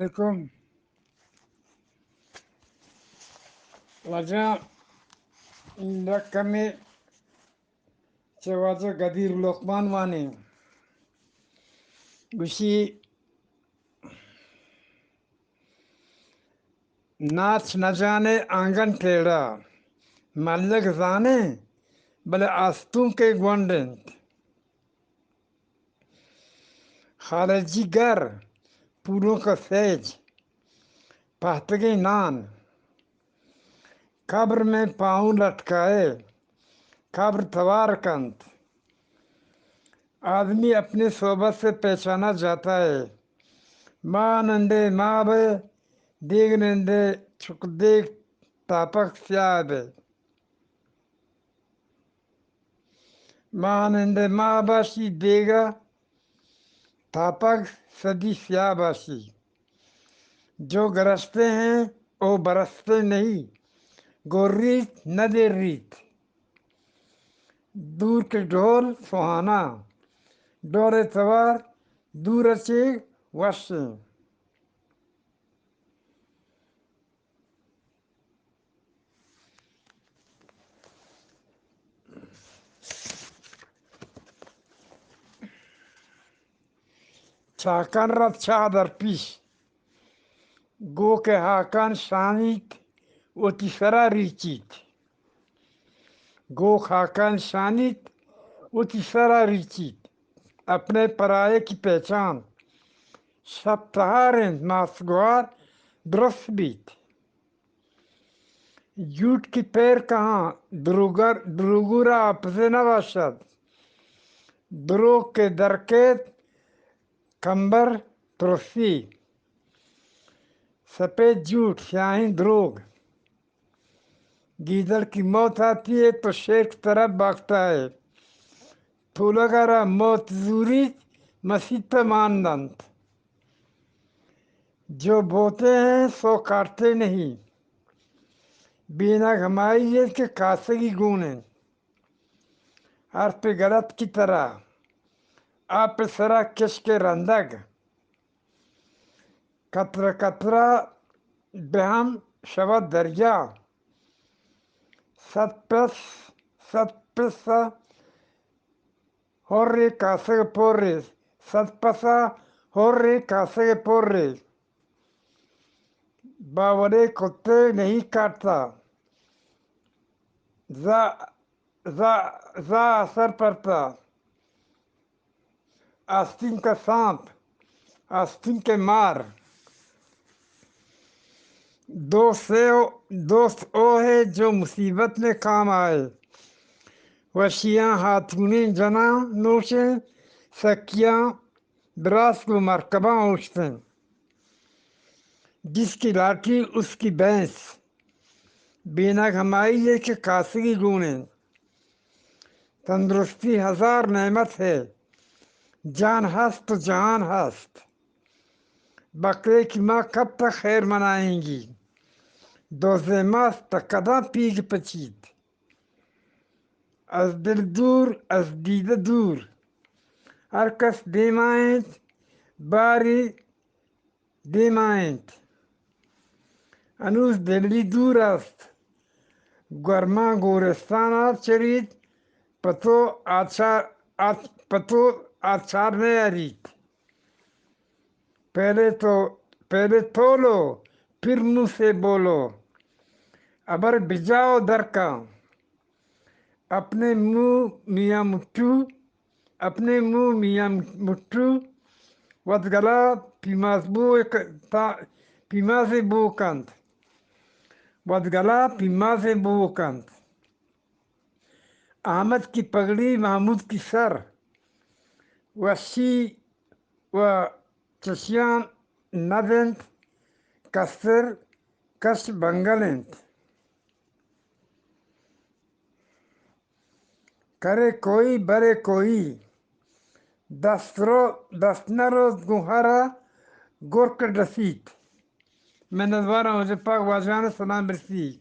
Alaikum. Raja kami cewaja Gadir Lokman wani gushi नाच न जाने आंगन टेढ़ा मल्लक जाने बले आस्तूं के ग्वंडेंट खारजी गर पूरों का सेज पहतगे नान कब्र में पाँव लटकाए कब्र तवार कंत आदमी अपने सोबत से पहचाना जाता है माँ नंदे माँ बे देग नंदे छुक देग तापक स्याब माँ नंदे माँ बाशी देगा तापक सदी स्याबाशी जो गरजते हैं वो बरसते नहीं गोरीत न दे रीत दूर के ढोल सुहाना डोरे सवार दूर से वश्य Çakan rat çağdır piş. Go ke hakan şanit o tisara riçit. Go hakan şanit o tisara riçit. अपने पराये की पहचान सब तहारें मासगवार दुरुस्त बीत झूठ की पैर कहाँ द्रुगुरा आपसे न बाशद द्रोग के दरकेत कंबर तुरसी सफ़ेद झूठ शाहीन द्रोग गीदड़ की मौत आती है तो शेर की तरफ भागता है फूलगारा मौत जूरी मसीह पे मानदंड जो बोते हैं सो काटते नहीं बिना घमाई है कि कासगी गूने हर पे गलत की तरह आप पे सरा किश के रंदग कतरा कतरा बेहम शबद दरिया सतपस horre kasege porres satpasa horre kasege porres बावरे कुत्ते नहीं काटता जा जा जा असर पड़ता आस्तीन का सांप आस्तीन के मार दोस्त ओ है जो मुसीबत में काम आए वशियाँ हाथूने जना नोशे सकियाँ दराज को मरकबा ओछते जिसकी लाठी उसकी भैंस बिना घमाई है कि कासगी गूने तंदुरुस्ती हजार नेमत है जान हस्त तो जहान हस्त बकरे की माँ कब तक खैर मनाएंगी दोजे मस्त कदा पीग पचीत از دل دور از دیده دور هر کس دیمایند باری دیمایند هنوز دلی دور است گرما گورستان چرید پتو آچار نیارید پہلے تولو پھر منہ سے بولو ابر بجاؤ در کا اپنے منہ میاں مٹھو ودگلا پیمازے بوکند ودگلا پیمازے بوکند احمد کی پگڑی محمود کی سر وشی و چشیان ندند کسر کش بنگلند کرے کوئی برے کوئی دستنرو گوهرا گرک رسید من دوارا مجھے پاک واجان سلام برسی